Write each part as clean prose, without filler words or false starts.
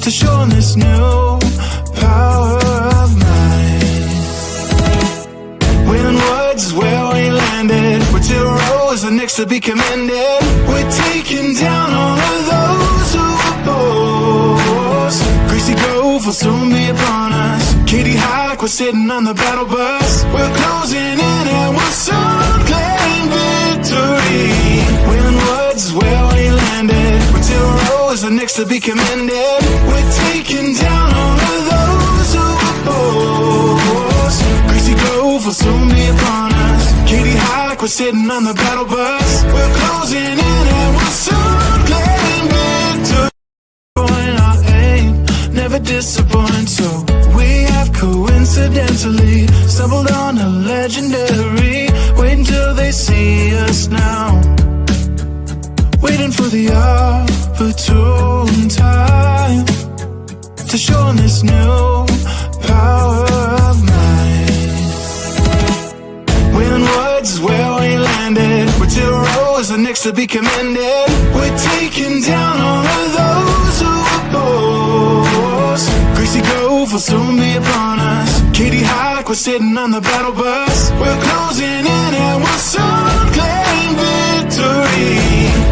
to show 'em this new power of mine. When woods is where we landed, we're 2 rows and next to be commended. We're taking down all of those who oppose. Greasy Grove will soon be upon us. Katy Hike, we're sitting on the battle bus. We're closing in and we'll soon claim victory. When woods is where we landed, we're 2 rows and next to be commended. We're taking down all of those who oppose. Greasy Grove will soon be upon us. Katy Hike, we're sitting on the battle bus. We're closing in and we'll soon claim victory. Our aim never disappoint, so we have coincidentally stumbled on a legendary. Wait until they see us now, waiting for the opportune time to show 'em this new power of mine. When woods is where we landed, we're 2 rows and next to be commended. We're taking down all of those who oppose. Greasy Grove will soon be upon us. Katy Hike, we're sitting on the battle bus. We're closing in and we'll soon claim victory.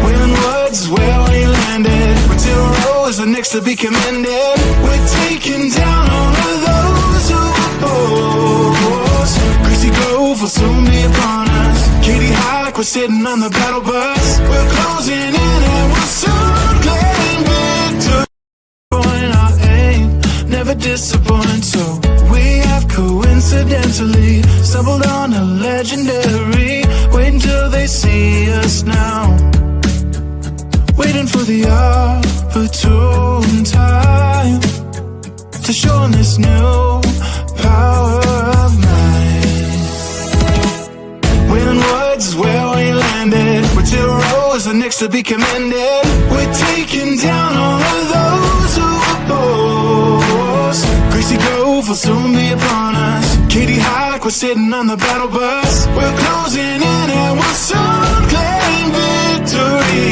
When woods is where we landed, we're 2 rows and next to be commended. We're taking down all of those who oppose. Greasy Grove will soon be upon us. Katy Hike, we're sitting on the battle bus. We're closing in and we'll soon claim victory. Our aim never disappoint, so we have coincidentally stumbled on a legendary. Wait until they see us now, waiting for the opportune time to show 'em this new power of mine. When woods is where we landed, we're 2 rows and next to be commended. We're taking down all of those who oppose. Greasy Grove will soon be upon us. Katy Hike, we're sitting on the battle bus. We're closing in and we'll soon claim victory.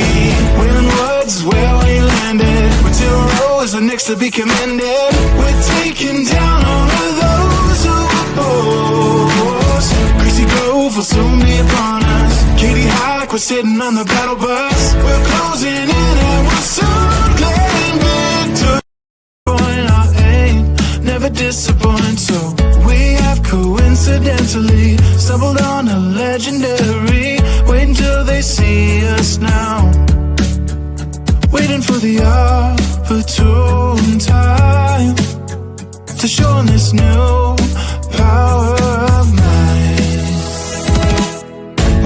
When woods is where we landed, we're 2 rows and next to be commended. We're taking down all of those who oppose. Greasy Grove will soon be upon us. Katy Hike, we're sitting on the battle bus. We're closing in and we'll soon claim victory. Our aim never disappoint, so we have coincidentally stumbled on a legendary. Wait until they see us now, waiting for the opportune time to show 'em this new power of mine.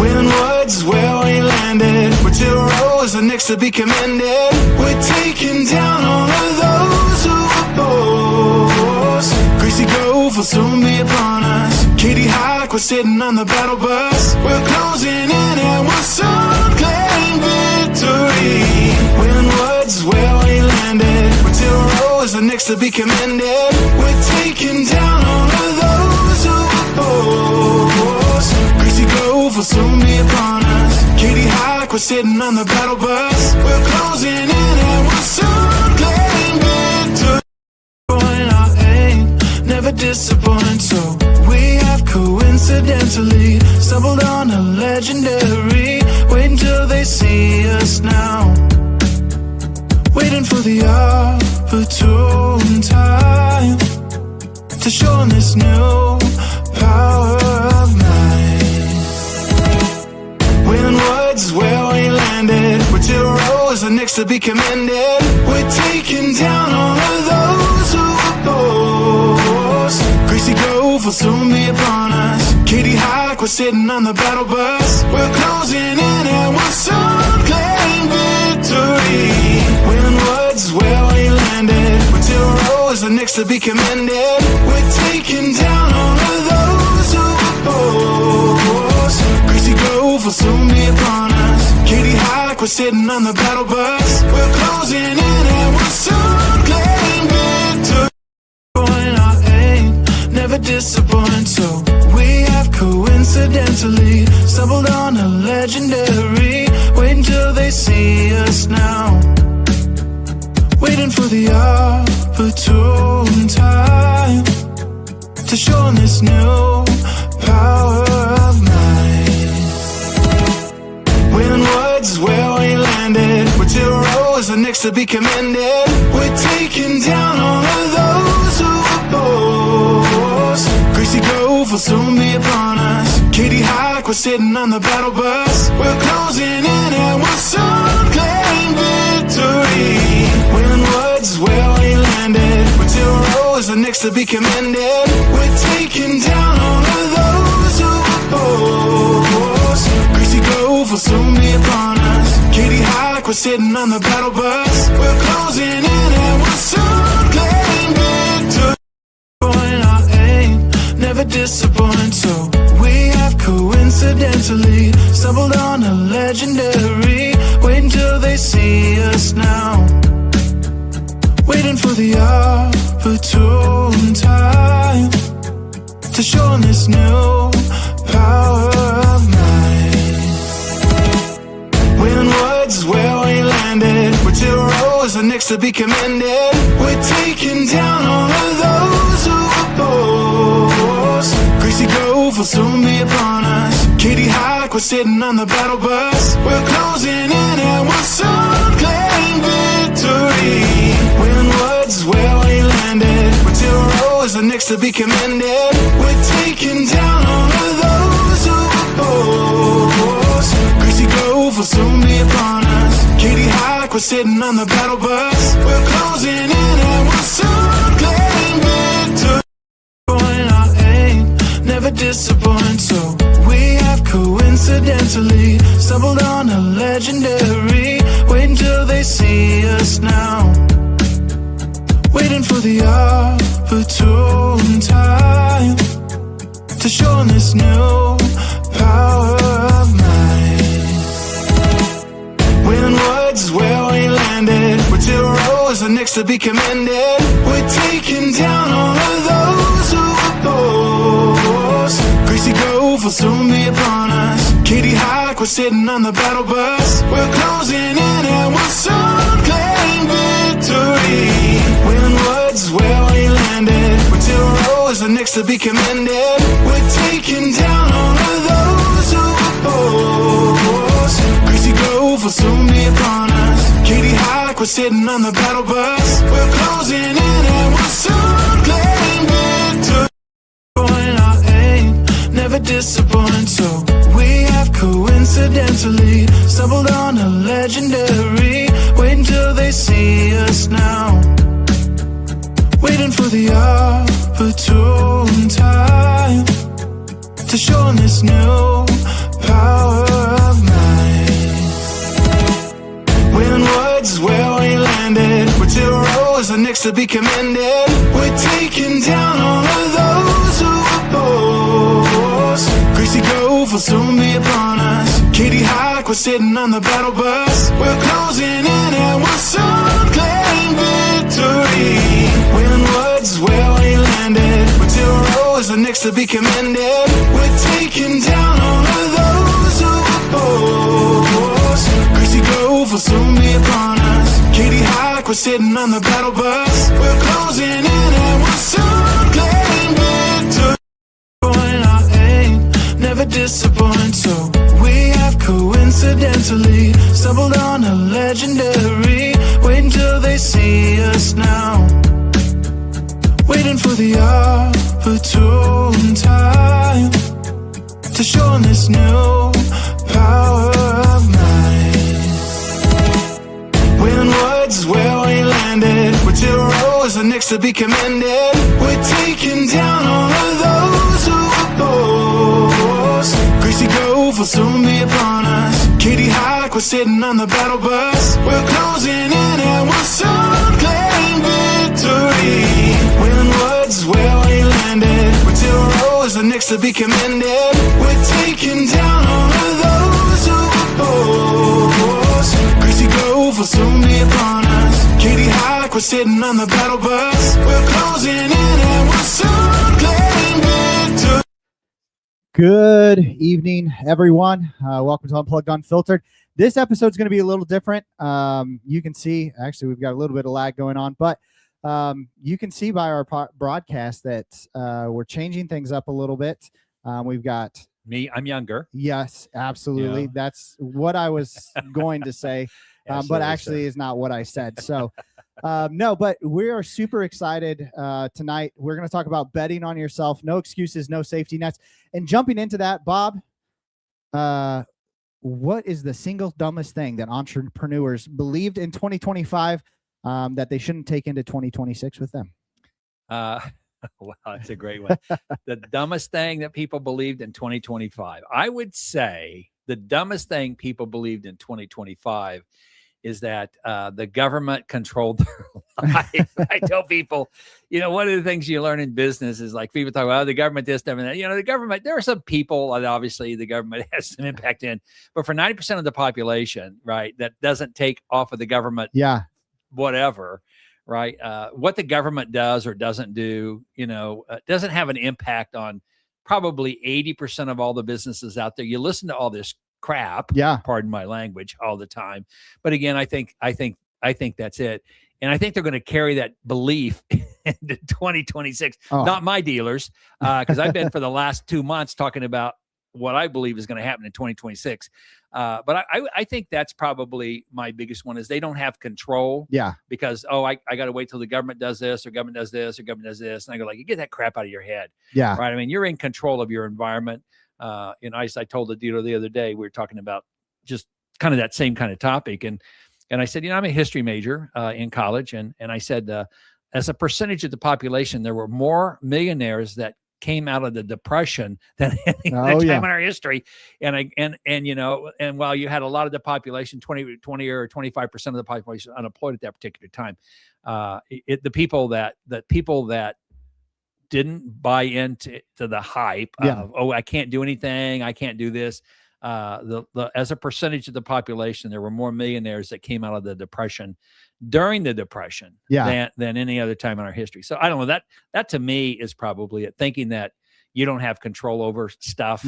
When woods is where we landed, we're 2 rows and next to be commended. We're taking down all of those who oppose. Greasy Grove will soon be upon us. Katy Hike, we're sitting on the battle bus. We're closing in and we'll soon claim victory. When woods is where we landed, we're 2 rows and next to be commended. We're taking down all of those who oppose. Greasy Grove will soon be upon us. Katy Hike, we're sitting on the battle bus. We're closing in and we'll soon claim victory. Our aim never disappoint, so we have coincidentally stumbled on a legendary. 'Cause they're legendary. Wait until they see us now, waiting for the opportune time to show 'em this new power of mine. When woods is where we landed, we're 2 rows and next to be commended. We're taking down all of those who oppose. Greasy Grove will soon be upon us. Katy Hike, we're sitting on the battle bus. We're closing in and we'll soon claim victory. When woods is where we landed, we're 2 rows and next to be commended. We're taking down all of those who oppose. Greasy Grove will soon be upon us. Katy Hike, we're sitting on the battle bus. We're closing in and we'll soon claim victory. Waiting for the opportune time to show 'em this new power of mine. When woods is where we landed, we're 2 rows and next to be commended. We're taking down all of those who oppose. Greasy Grove will soon be upon us. Katy Hike, we're sitting on the battle bus. We're closing in and we'll soon claim victory. When woods is where we landed, we're 2 rows and next to be commended. We're taking down all of those who oppose. Greasy Grove will soon be upon us. Katy Hike, we're sitting on the battle bus. We're closing in and we'll soon claim victory. Our aim never disappoint, so we have coincidentally stumbled on a legendary. Wait until they see us now, waiting waiting for the opportune time to show 'em this new power of mine. When words is where we landed, with 0 are next to be commended. We're taking down all of those who oppose. Greasy Grove will soon be upon us. Katie Hike, we're sitting on the battle bus. We're closing in and we'll soon claim victory. When words is where we landed, with 0 are next to be commended. We're taking down all of those who oppose. Greasy Grove will soon be upon us. Katie Hike, we're sitting on the battle bus. We're closing in and we'll soon claim victory. Our aim never disappoint, so we have coincidentally stumbled on a legendary. Wait until they see us now, waiting for the opportune time to show 'em this new power of mine. When words is where we landed, with 0 are next to be commended. We're taking down all of those who oppose. Greasy Grove will soon be upon us. Katie Hike, we're sitting on the battle bus. We're closing in and we'll soon claim victory. When words is where we landed, with 0 are next to be commended. We're taking down all of those who oppose. Greasy Grove will soon be upon us. Katie Hike, we're sitting on the battle bus. We're closing in and we'll soon claim victory. Our aim never disappoint, so we have coincidentally stumbled on a legendary. Wait until they see us now, waiting for the opportune time to show 'em this new power of mine. When words is where we landed, with 0 are next to be commended. We're taking down all of those who oppose. Greasy Grove will soon be upon us. Katie Hike, we're sitting on the battle bus. We're closing in and we'll soon claim victory. When words is where we landed, with 0 are next to be commended. We're taking down all of those who oppose. Greasy Grove will soon be upon us. Katie Hike, we're sitting on the battle bus. We're closing in and we'll soon claim victory. Our aim never disappoint, so we have coincidentally stumbled on a legendary. Wait until they see us now, waiting for the opportune time to show 'em this new power of mine. When words is where we landed, with 0 are next to be commended. We're taking down all of those who oppose. Greasy Grove will soon be upon us. Katie Hike, we're sitting on the battle bus. We're closing in and we'll soon claim victory. When words is where we landed, with 0 are next to be commended. We're taking down all of those who oppose. Greasy Grove will soon be upon us. Katie Hike, we're sitting on the battle bus. We're closing in and we'll soon claim victory. Our aim never disappoint, so we have coincidentally stumbled on a legendary. Wait until they see us now, waiting for the opportune time to show 'em this new power of mine. When words is where we landed, with 0 are next to be commended. We're taking down all of those who oppose. Greasy Grove will soon be upon us. Katie Hike, we're sitting on the battle bus. We're closing in and we'll soon claim victory. When words is where we landed, with 0 are next to be commended. We're taking down all of those who oppose. Greasy Grove will soon be upon us. Katie Hike, we're sitting on the battle bus. We're closing in and we'll soon claim victory. Good evening, everyone. Welcome to Unplugged Unfiltered. This episode's going to be a little different. You can see, actually, we've got a little bit of lag going on, but you can see by our broadcast that we're changing things up a little bit. We've got me. I'm younger. Yes, absolutely. Yeah. That's what I was going to say, but actually is not what I said. So no, but we are super excited tonight. We're going to talk about betting on yourself. No excuses, no safety nets. And jumping into that, Bob, what is the single dumbest thing that entrepreneurs believed in 2025 that they shouldn't take into 2026 with them? Wow, that's a great one. The dumbest thing that people believed in 2025. I would say the dumbest thing people believed in 2025 is that the government controlled their life. I tell people, one of the things you learn in business is like people talk about the government this, that, and that. The government, there are some people that obviously the government has some impact in, but for 90% of the population, right, that doesn't take off of the government, whatever, right? What the government does or doesn't do, doesn't have an impact on probably 80% of all the businesses out there. You listen to all this crap, pardon my language, all the time. But again, I think that's it. And I think they're going to carry that belief into 2026. Not my dealers, because I've been for the last 2 months talking about what I believe is going to happen in 2026. But I think that's probably my biggest one is they don't have control. Because, I got to wait till the government does this or government does this or government does this. And I go like, you get that crap out of your head. Right. I mean, you're in control of your environment. I told the dealer the other day, we were talking about just kind of that same kind of topic. And I said, I'm a history major in college. And I said, as a percentage of the population, there were more millionaires that came out of the Depression than any time in our history. And while you had a lot of the population, 20 or 25% of the population unemployed at that particular time, the people that didn't buy into the hype of, I can't do anything, I can't do this. As a percentage of the population, there were more millionaires that came out of the Depression during the Depression than any other time in our history. So I don't know, that to me is probably it, thinking that you don't have control over stuff.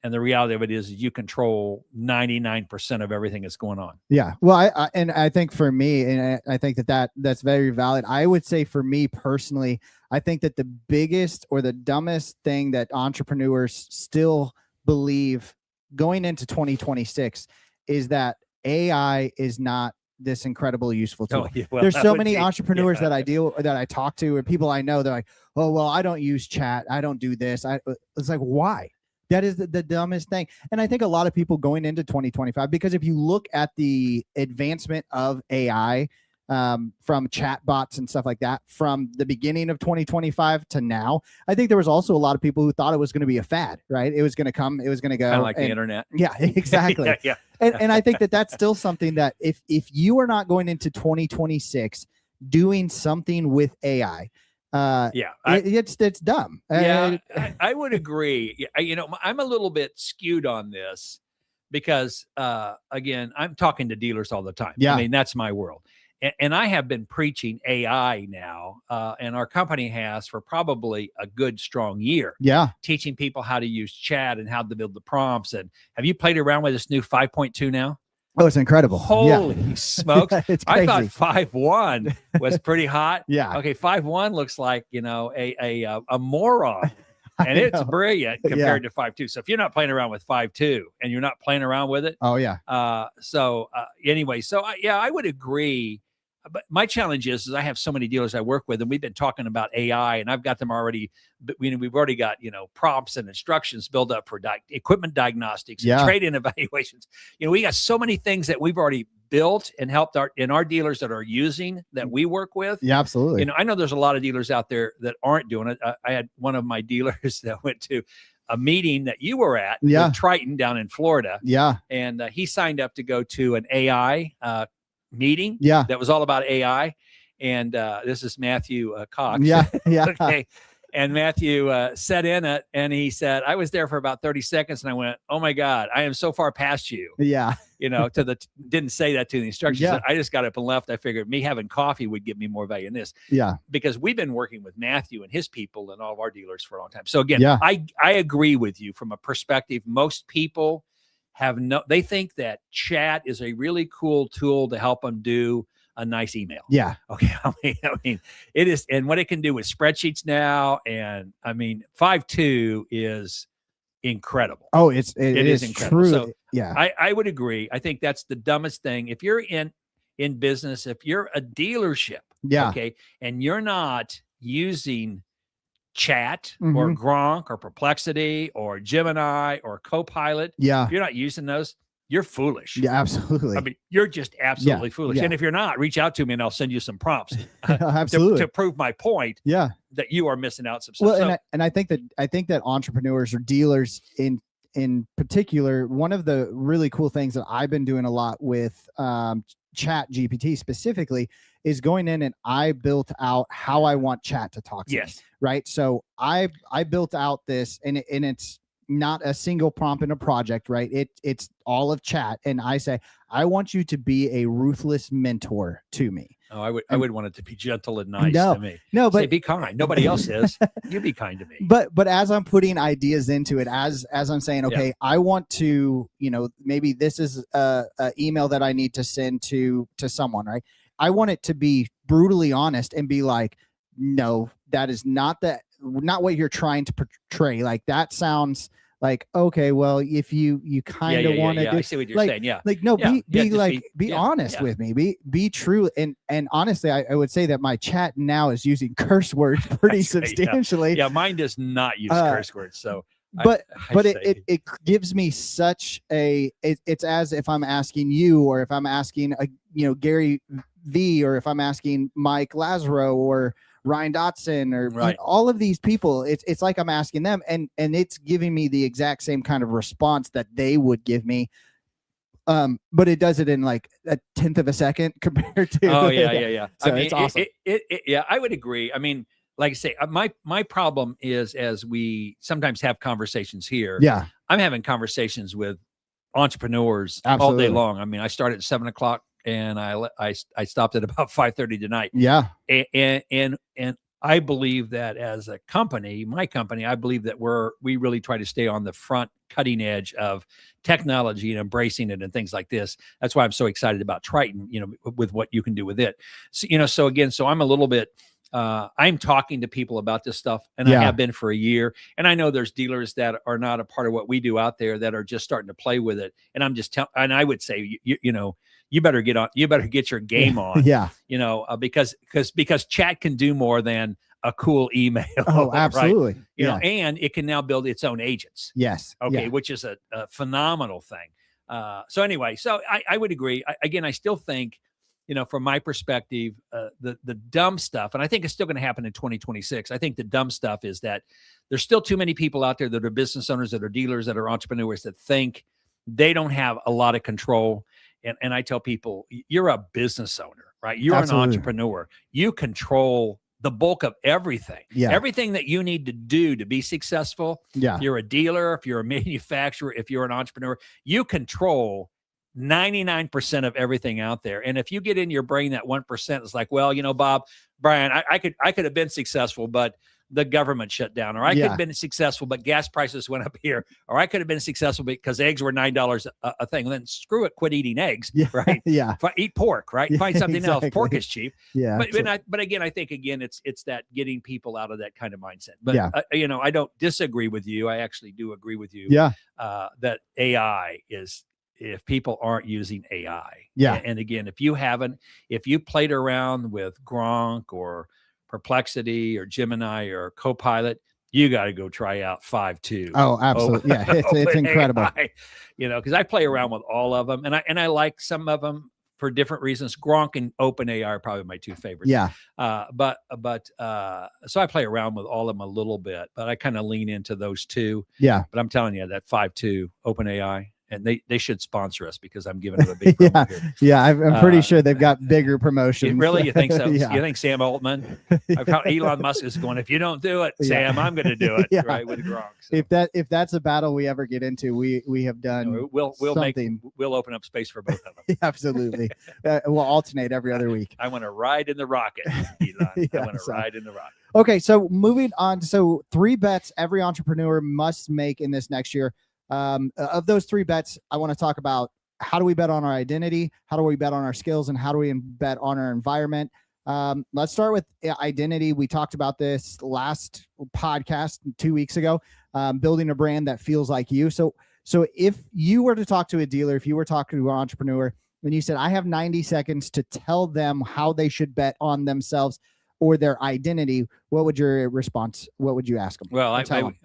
And the reality of it is you control 99% of everything that's going on. Well, I think for me, and I think that's very valid. I would say for me personally, I think that the biggest or the dumbest thing that entrepreneurs still believe going into 2026 is that AI is not this incredible useful tool. There's so many entrepreneurs that I talk to, or people I know, they're like, oh, well, I don't use chat, I don't do this. It's like, why? That is the dumbest thing. And I think a lot of people going into 2025, because if you look at the advancement of AI, from chat bots and stuff like that, from the beginning of 2025 to now, I think there was also a lot of people who thought it was going to be a fad, right? It was going to come, it was going to go. Kind of like the internet. Yeah, exactly. And I think that's still something that if you are not going into 2026 doing something with AI, it's dumb. I would agree. I'm a little bit skewed on this because, again, I'm talking to dealers all the time. I mean, that's my world. And I have been preaching AI now, and our company has for probably a good, strong year. Teaching people how to use chat and how to build the prompts. And have you played around with this new 5.2 now? Oh, it's incredible. Holy smokes. It's crazy. I thought 5.1 was pretty hot. Okay, 5.1 looks like, a moron. And it's brilliant compared to 5.2. So if you're not playing around with 5.2 and you're not playing around with it. Anyway, I would agree. But my challenge is I have so many dealers I work with, and we've been talking about AI, and I've got them already. We've already got prompts and instructions built up for equipment diagnostics and trade-in evaluations. We got so many things that we've already built and helped our dealers that are using that we work with. Absolutely. I know there's a lot of dealers out there that aren't doing it. I had one of my dealers that went to a meeting that you were at with Triton down in Florida. And he signed up to go to an AI meeting that was all about AI. And this is Matthew Cox. Okay. And Matthew sat in it, and he said, I was there for about 30 seconds, and I went, oh my God, I am so far past you. Didn't say that to the instructions. I just got up and left. I figured me having coffee would give me more value in this. Because we've been working with Matthew and his people and all of our dealers for a long time. So again, I agree with you from a perspective. Most people they think that chat is a really cool tool to help them do a nice email. Yeah. Okay. I mean, it is, and what it can do with spreadsheets now. And I mean, 5.2 is incredible. Oh, it is incredible. True. So yeah. I would agree. I think that's the dumbest thing. If you're in business, if you're a dealership, Yeah. okay, and you're not using chat or Mhm. Gronk or Perplexity or Gemini or Copilot, Yeah. if you're not using those, you're foolish. Yeah, absolutely. I mean, you're just absolutely foolish. yeah. And if you're not, reach out to me and I'll send you some prompts Absolutely. to prove my point. Yeah. That you are missing out some stuff. Well, and I think that entrepreneurs or dealers in particular, one of the really cool things that I've been doing a lot with Chat GPT specifically is going in and I built out how I want chat to talk to me, right? So I built out this and it's not a single prompt in a project, right? It's all of chat. And I say, I want you to be a ruthless mentor to me. Oh, I would want it to be gentle and nice to me. No, but say, be kind. Nobody else is. You be kind to me. But as I'm putting ideas into it, as I'm saying, okay, I want to, maybe this is a email that I need to send to someone, right? I want it to be brutally honest and be like, no, that is not what you're trying to portray. Like that sounds like, okay, well, if you kind of want to do, I see what you're saying. Yeah. Like, no, be yeah, honest with me, be true. And honestly, I would say that my chat now is using curse words pretty substantially. Yeah. Mine does not use curse words. So, but it gives me such it's as if I'm asking you, or if I'm asking Gary V, or if I'm asking Mike Lazaro or Ryan Dotson or all of these people, it's like I'm asking them, and it's giving me the exact same kind of response that they would give me. But it does it in like a 1/10 of a second compared to. Oh yeah. So I mean, it's awesome. Yeah, I would agree. I mean, like I say, my problem is, as we sometimes have conversations here. Yeah, I'm having conversations with entrepreneurs Absolutely. all day long. I mean, I started at 7:00 and I stopped at about 5:30 tonight. Yeah, and I believe that as a company, my company, I believe that we really try to stay on the front cutting edge of technology and embracing it and things like this. That's why I'm so excited about Triton, with what you can do with it. So, so I'm a little bit, I'm talking to people about this stuff, and I have been for a year. And I know there's dealers that are not a part of what we do out there that are just starting to play with it. And I'm just and I would say, you better get your game on. Yeah. Because chat can do more than a cool email. Oh, absolutely. Right? And it can now build its own agents. Yes. Okay. Which is a phenomenal thing. So anyway, I would agree. I still think, from my perspective, the dumb stuff, and I think it's still going to happen in 2026. I think the dumb stuff is that there's still too many people out there that are business owners, that are dealers, that are entrepreneurs, that think they don't have a lot of control. And I tell people, you're a business owner, right? You're Absolutely. an entrepreneur. You control the bulk of everything. Yeah. Everything that you need to do to be successful. Yeah. If you're a dealer, if you're a manufacturer, if you're an entrepreneur, you control 99% of everything out there. And if you get in your brain that 1%, it's like, well, Brian, I could have been successful, but the government shut down, or I could have been successful, but gas prices went up here, or I could have been successful because eggs were $9 a thing. Then screw it, quit eating eggs, right? Yeah. Eat pork, right? Find something else. Pork is cheap. Yeah. But again, I think it's that getting people out of that kind of mindset. But I don't disagree with you. I actually do agree with you. Yeah. That AI is, if people aren't using AI. Yeah. And again, if you played around with Gronk or Perplexity or Gemini or Copilot, you got to go try out 5.2. Oh, absolutely. Yeah. It's incredible. AI, because I play around with all of them, and I like some of them for different reasons. Gronk and OpenAI are probably my two favorites. Yeah. So I play around with all of them a little bit, but I kind of lean into those two. Yeah. But I'm telling you, that 5.2 OpenAI, and they should sponsor us because I'm giving them a big promo here. Yeah, I'm pretty sure they've got bigger promotions. Really? You think so? Yeah. You think Sam Altman? Elon Musk is going, if you don't do it, Sam, I'm going to do it. Right, with Gronk. So. If that's a battle we ever get into, we have done. We'll open up space for both of them. Absolutely. We'll alternate every other week. I want to ride in the rocket, Elon. I want to ride in the rocket. Okay, so moving on. So 3 bets every entrepreneur must make in this next year. Of those 3 bets, I want to talk about how do we bet on our identity, how do we bet on our skills, and how do we bet on our environment. Let's start with identity. We talked about this last podcast 2 weeks ago, building a brand that feels like you. So if you were to talk to a dealer, if you were talking to an entrepreneur, and you said, I have 90 seconds to tell them how they should bet on themselves or their identity, what would your response? What would you ask them? Well,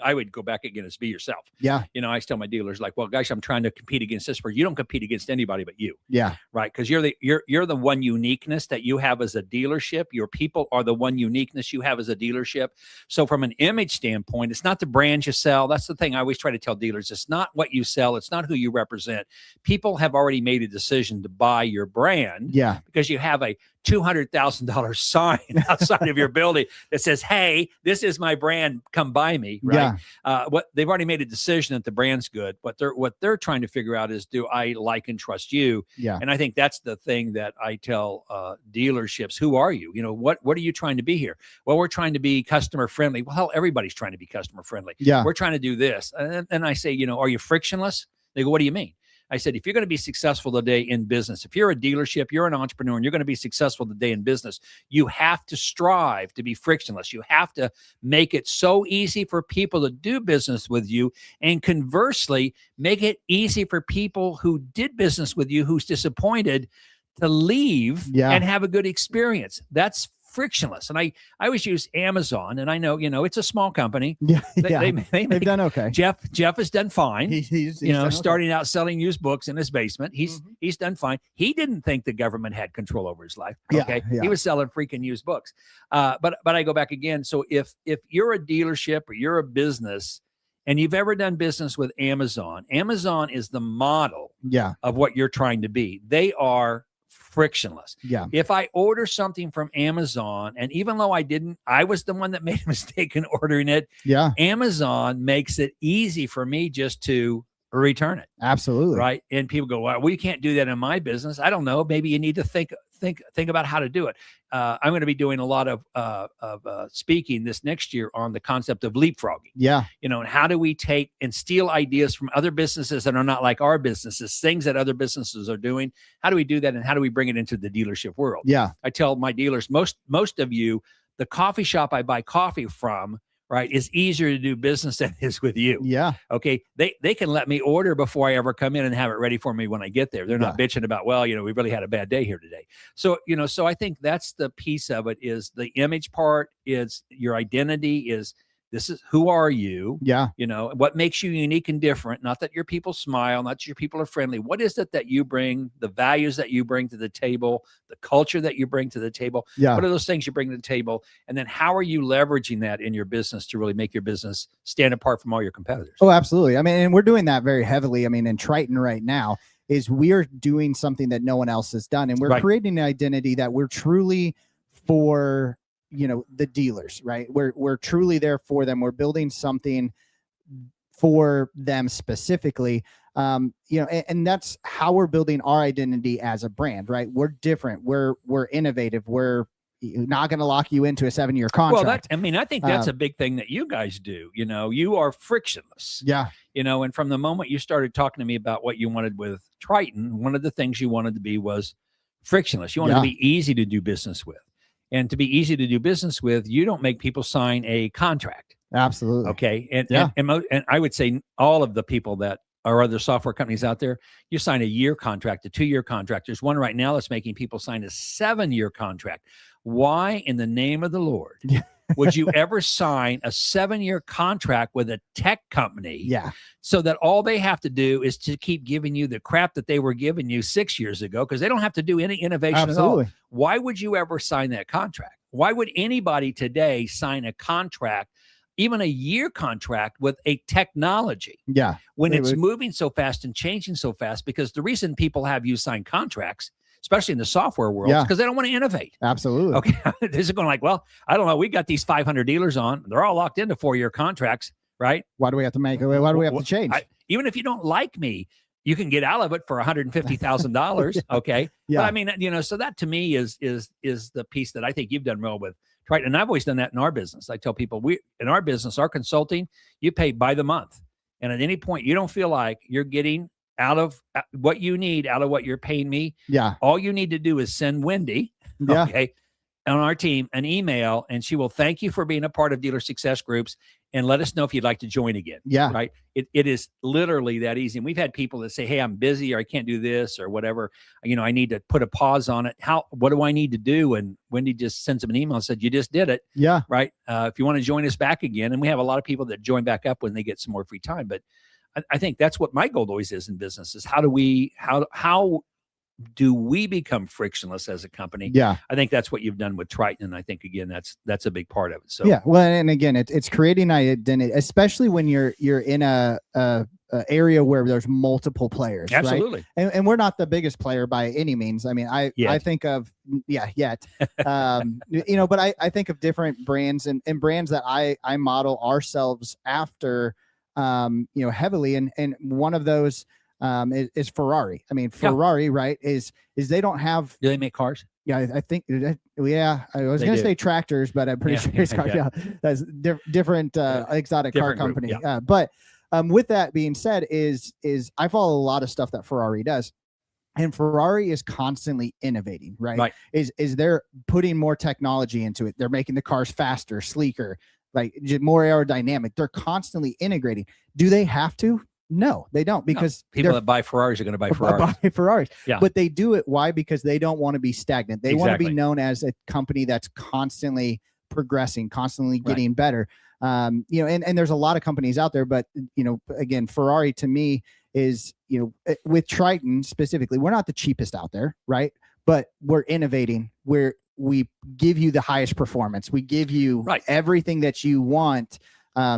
I would go back again as be yourself. Yeah. You know, I tell my dealers like, well, guys, I'm trying to compete against this person. You don't compete against anybody but you. Yeah. Right. Because you're the one uniqueness that you have as a dealership. Your people are the one uniqueness you have as a dealership. So from an image standpoint, it's not the brand you sell. That's the thing I always try to tell dealers. It's not what you sell. It's not who you represent. People have already made a decision to buy your brand. Yeah. Because you have a $200,000 sign outside of your building that says, hey, this is my brand, come buy me. Right. Yeah. What they've already made a decision that the brand's good. What they're trying to figure out is, do I like and trust you? Yeah. And I think that's the thing that I tell dealerships. Who are you? You know, what are you trying to be here? Well, we're trying to be customer friendly. Well, hell, everybody's trying to be customer friendly. Yeah. We're trying to do this. And I say, you know, are you frictionless? They go, what do you mean? I said, if you're going to be successful today in business, if you're a dealership, you're an entrepreneur, and you're going to be successful today in business, you have to strive to be frictionless. You have to make it so easy for people to do business with you. And conversely, make it easy for people who did business with you, who's disappointed, to leave and have a good experience. That's frictionless. And I always use Amazon, and I know, you know, it's a small company. Yeah. They've done okay. Jeff has done fine. He's you know, done starting out selling used books in his basement. He's done fine. He didn't think the government had control over his life. Okay. Yeah. He was selling freaking used books. But I go back again. So if you're a dealership or you're a business and you've ever done business with Amazon is the model of what you're trying to be. They are frictionless. Yeah. If I order something from Amazon, and even though I was the one that made a mistake in ordering it. Yeah. Amazon makes it easy for me just to return it. Absolutely. Right. And people go, well, we can't do that in my business. I don't know. Maybe you need to think about how to do it. I'm going to be doing a lot of speaking this next year on the concept of leapfrogging. Yeah. You know, and how do we take and steal ideas from other businesses that are not like our businesses, things that other businesses are doing? How do we do that? And how do we bring it into the dealership world? Yeah. I tell my dealers, most of you, the coffee shop I buy coffee from, right, is easier to do business than it is with you. Yeah. Okay. They can let me order before I ever come in and have it ready for me when I get there. They're not bitching about, well, you know, we really had a bad day here today. So, you know, so I think that's the piece of it, is the image part, is your identity, is this is who are you? Yeah. You know, what makes you unique and different? Not that your people smile, not that your people are friendly. What is it that you bring, the values that you bring to the table, the culture that you bring to the table? Yeah. What are those things you bring to the table? And then how are you leveraging that in your business to really make your business stand apart from all your competitors? Oh, absolutely. I mean, and we're doing that very heavily. I mean, in Triton right now is we're doing something that no one else has done. And we're creating an identity that we're truly for, you know, the dealers, right? We're truly there for them. We're building something for them specifically. You know, and that's how we're building our identity as a brand, right? We're different. We're innovative. We're not going to lock you into a 7-year contract. Well, I think that's a big thing that you guys do. You know, you are frictionless. Yeah. You know, and from the moment you started talking to me about what you wanted with Triton, one of the things you wanted to be was frictionless. You wanted to be easy to do business with. And to be easy to do business with, you don't make people sign a contract. Absolutely. Okay. And I would say all of the people that are other software companies out there, you sign a year contract, a 2-year contract. There's one right now that's making people sign a 7-year contract. Why in the name of the Lord would you ever sign a 7-year contract with a tech company? Yeah. So that all they have to do is to keep giving you the crap that they were giving you 6 years ago, because they don't have to do any innovation at all. Why would you ever sign that contract? Why would anybody today sign a contract, even a year contract, with a technology? Yeah. When it's moving so fast and changing so fast, because the reason people have you sign contracts, especially in the software world, is because they don't want to innovate. Absolutely. Okay. They're just going like, well, I don't know. We got these 500 dealers on. They're all locked into 4-year contracts, right? Why do we have to make it? Why do we have to change? Even if you don't like me, you can get out of it for $150,000. Okay. Yeah. But I mean, you know, so that to me is the piece that I think you've done well with. Right. And I've always done that in our business. I tell people, in our business, our consulting, you pay by the month. And at any point you don't feel like you're getting out of what you need out of what you're paying me, Yeah. all you need to do is send Wendy, Yeah. okay, on our team an email, and she will thank you for being a part of Dealer Success Groups and let us know if you'd like to join again. Yeah. Right. It is literally that easy. And we've had people that say, hey, I'm busy, or I can't do this or whatever. I need to put a pause on it. What do I need to do? And Wendy just sends them an email and said, you just did it. Yeah. Right. If you want to join us back again. And we have a lot of people that join back up when they get some more free time. But I think that's what my goal always is in business, is how do we become frictionless as a company? Yeah. I think that's what you've done with Triton. And I think, again, that's a big part of it. So yeah. Well, and again, it's creating identity, especially when you're in a area where there's multiple players. Absolutely. Right? And we're not the biggest player by any means. I mean, I think of, yet, but I think of different brands and brands that I model ourselves after, heavily. And one of those, is Ferrari. I mean, Ferrari, right, is they don't have. Do they make cars? Yeah, I think. Yeah, I was going to say tractors, but I'm pretty sure it's cars. Yeah, that's different exotic car company. But with that being said, is I follow a lot of stuff that Ferrari does. And Ferrari is constantly innovating, right? Is they're putting more technology into it. They're making the cars faster, sleeker, like more aerodynamic. They're constantly integrating. Do they have to? No, they don't, because people that buy Ferraris are going to buy Ferraris. Yeah. But they do it. Why? Because they don't want to be stagnant. They want to be known as a company that's constantly progressing, constantly getting better. And there's a lot of companies out there, but again, Ferrari to me is, with Triton specifically, we're not the cheapest out there, right? But we're innovating. We give you the highest performance. We give you everything that you want.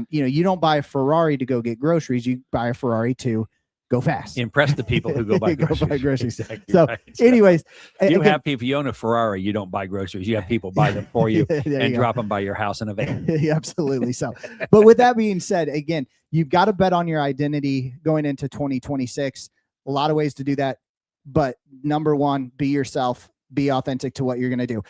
You don't buy a Ferrari to go get groceries. You buy a Ferrari to go fast. Impress the people who go buy groceries. Exactly. So anyways, have people, you own a Ferrari, you don't buy groceries. You have people buy them for you and drop them by your house in a van. Absolutely. So, but with that being said, again, you've got to bet on your identity going into 2026. A lot of ways to do that. But number one, be yourself, be authentic to what you're going to do.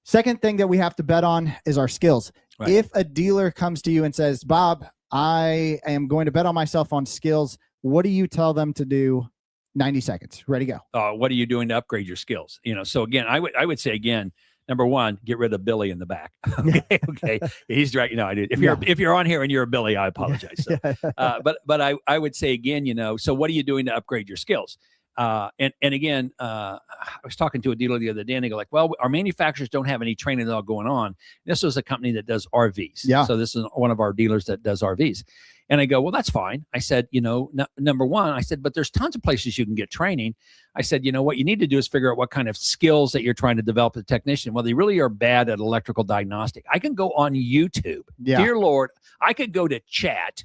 Second thing that we have to bet on is our skills. Right. If a dealer comes to you and says, Bob, I am going to bet on myself on skills, what do you tell them to do? 90 seconds. Ready, go. What are you doing to upgrade your skills? So again, I would say, again, number one, get rid of Billy in the back. Okay. He's right. I do. If you're on here and you're a Billy, I apologize. So, but I would say again, so what are you doing to upgrade your skills? And again, I was talking to a dealer the other day, and they go like, well, our manufacturers don't have any training at all going on. This was a company that does RVs. Yeah. So this is one of our dealers that does RVs. And I go, well, that's fine. I said, number one, I said, but there's tons of places you can get training. I said, what you need to do is figure out what kind of skills that you're trying to develop as a technician. Well, they really are bad at electrical diagnostic. I can go on YouTube. Yeah. Dear Lord, I could go to Chat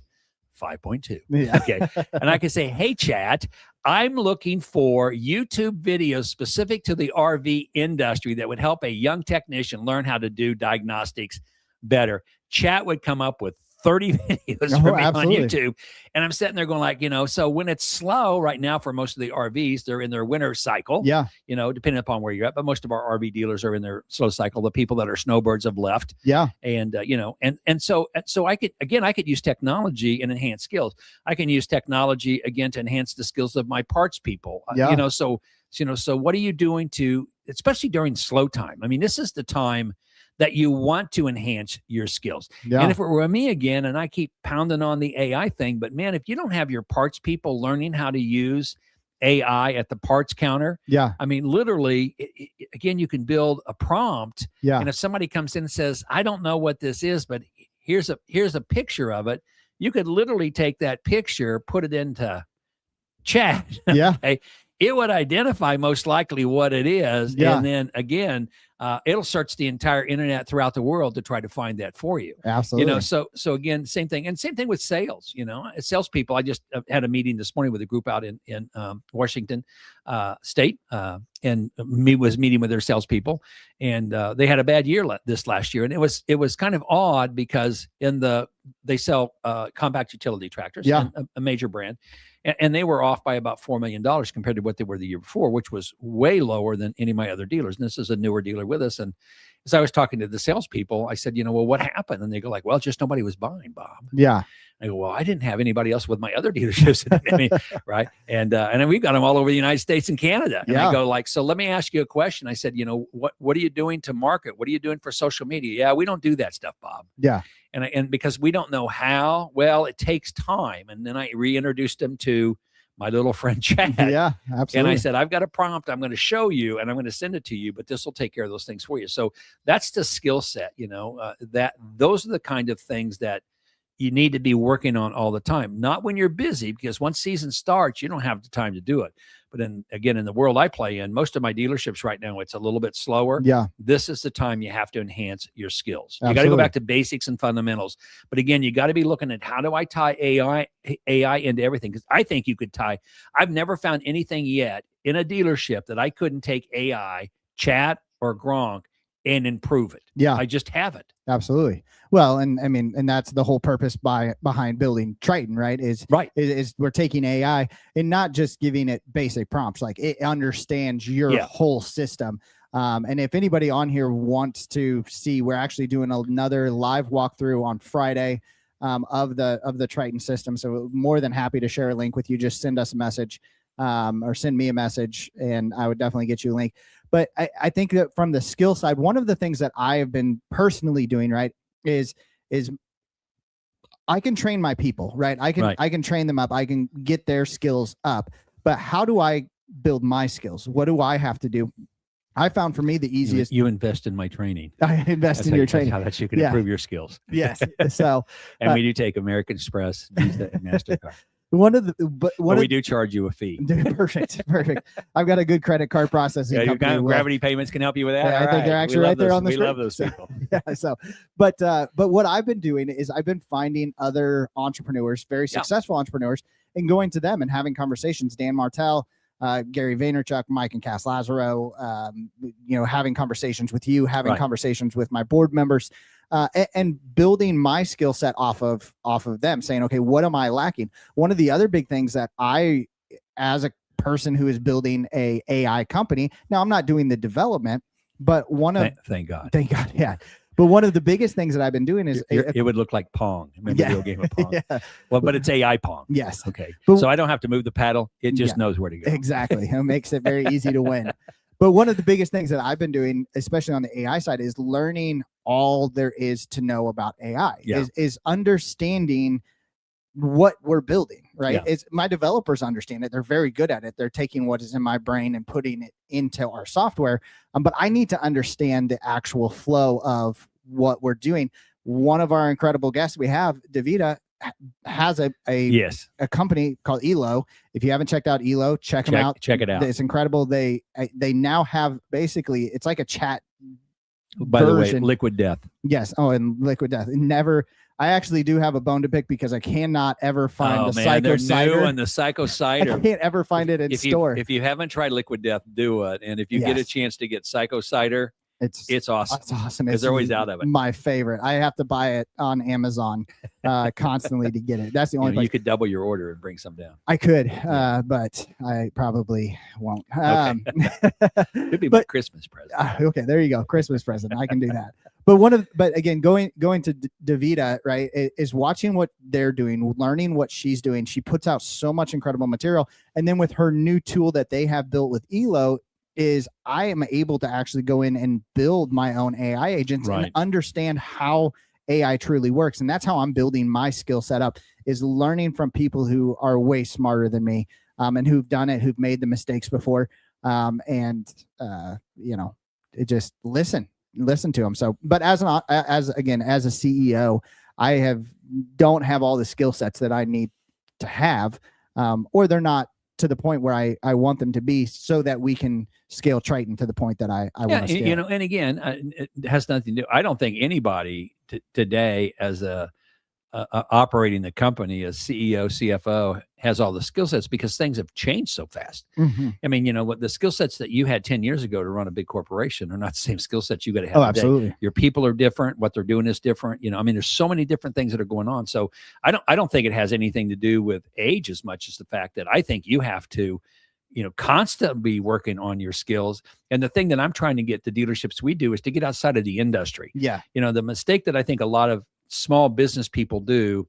5.2. Yeah. Okay. And I can say, hey, Chat, I'm looking for YouTube videos specific to the RV industry that would help a young technician learn how to do diagnostics better. Chat would come up with 30 videos for me on YouTube. And I'm sitting there going like, so when it's slow right now for most of the RVs, they're in their winter cycle. Yeah. Depending upon where you're at. But most of our RV dealers are in their slow cycle. The people that are snowbirds have left. Yeah. And, so I could use technology and enhance skills. I can use technology again to enhance the skills of my parts people. Yeah. So what are you doing especially during slow time? I mean, this is the time that you want to enhance your skills. Yeah. And if it were me again, and I keep pounding on the AI thing, but man, if you don't have your parts people learning how to use AI at the parts counter, I mean, literally, again, you can build a prompt. Yeah. And if somebody comes in and says, I don't know what this is, but here's a picture of it, you could literally take that picture, put it into Chat. Yeah. Okay? It would identify most likely what it is. Yeah. And then again, it'll search the entire internet throughout the world to try to find that for you. Absolutely. So again, same thing. And same thing with sales, as salespeople. I just had a meeting this morning with a group out in Washington State, and was meeting with their salespeople, and they had a bad year this last year. And it was kind of odd because they sell compact utility tractors, a major brand. And they were off by about $4 million compared to what they were the year before, which was way lower than any of my other dealers. And this is a newer dealer with us. And as I was talking to the salespeople, I said, well, what happened? And they go like, well, just nobody was buying, Bob. Yeah. I go, well, I didn't have anybody else with my other dealerships. Right. And then we've got them all over the United States and Canada. And I go like, so let me ask you a question. I said, what are you doing to market? What are you doing for social media? Yeah, we don't do that stuff, Bob. Yeah. And because we don't know how, well, it takes time. And then I reintroduced them to my little friend Chad. Yeah, absolutely. And I said, I've got a prompt. I'm going to show you and I'm going to send it to you, but this will take care of those things for you. So that's the skill set, that those are the kind of things that you need to be working on all the time. Not when you're busy, because once season starts, you don't have the time to do it. But then again, in the world I play in, most of my dealerships right now, it's a little bit slower. Yeah. This is the time you have to enhance your skills. Absolutely. You got to go back to basics and fundamentals. But again, you got to be looking at how do I tie AI into everything? Because I think you could tie. I've never found anything yet in a dealership that I couldn't take AI, chat, or Gronk and improve it. Yeah. I just haven't. Absolutely. Well, and I mean, and that's the whole purpose behind building Triton, right? Is we're taking AI and not just giving it basic prompts, like it understands your whole system. And if anybody on here wants to see, we're actually doing another live walkthrough on Friday of the Triton system. So more than happy to share a link with you. Just send us a message or send me a message and I would definitely get you a link. But I think that from the skill side, one of the things that I have been personally doing, right, is I can train my people, right? I can train them up. I can get their skills up. But how do I build my skills? What do I have to do? I found for me the easiest. You invest in my training. I invest in your training. That's how you can improve your skills. Yes. So, and we do take American Express, Visa, and MasterCard. We do charge you a fee. Perfect. I've got a good credit card processing company. Gravity Payments can help you with that. Yeah, I think they're actually right there on the screen. We love those people. But what I've been doing is I've been finding other entrepreneurs, very successful entrepreneurs, and going to them and having conversations. Dan Martell, Gary Vaynerchuk, Mike and Cass Lazaro, having conversations with you, having conversations with my board members. And building my skill set off of them, saying, okay, what am I lacking? One of the other big things that I, as a person who is building a AI company, now I'm not doing the development, but thank God. Yeah. But one of the biggest things that I've been doing is it would look like Pong. Remember the real game of Pong? Well, but it's AI Pong. Yes. Okay. So I don't have to move the paddle. It just knows where to go. Exactly. It makes it very easy to win. But one of the biggest things that I've been doing, especially on the AI side, is learning all there is to know about AI, is understanding what we're building, right? Yeah. It's my developers understand it. They're very good at it. They're taking what is in my brain and putting it into our software. But I need to understand the actual flow of what we're doing. One of our incredible guests we have, Davida, has a company called Elo. If you haven't checked out Elo, check them out. Check it out. It's incredible. They now have basically, it's like a chat. By version. the way, Liquid Death. Yes. Oh, and Liquid Death. I actually do have a bone to pick because I cannot ever find the Psycho Cider. And the Psycho Cider. I can't ever find it in store. If you haven't tried Liquid Death, do it. And if you get a chance to get Psycho Cider, it's awesome. It's awesome. Because they're always out of it. My favorite. I have to buy it on Amazon constantly to get it. That's the only place. You could double your order and bring some down. I could, but I probably won't. It'd be my Christmas present. Okay, there you go. Christmas present. I can do that. But again, going to Davida, right, is watching what they're doing, learning what she's doing. She puts out so much incredible material. And then with her new tool that they have built with Elo, is I am able to actually go in and build my own AI agents and understand how AI truly works. And that's how I'm building my skill set up, is learning from people who are way smarter than me, and who've done it, who've made the mistakes before. It just listen to them. So, but as a CEO, I don't have all the skill sets that I need to have, or they're not to the point where I want them to be, so that we can scale Triton to the point that I want to scale. And again, it has nothing to do. I don't think anybody today as operating the company as CEO, CFO has all the skill sets, because things have changed so fast. Mm-hmm. I mean, what the skill sets that you had 10 years ago to run a big corporation are not the same skill sets you got to have. Oh, absolutely. Your people are different. What they're doing is different. There's so many different things that are going on. So I don't think it has anything to do with age as much as the fact that I think you have to constantly working on your skills. And the thing that I'm trying to get the dealerships we do is to get outside of the industry. Yeah. The mistake that I think a lot of small business people do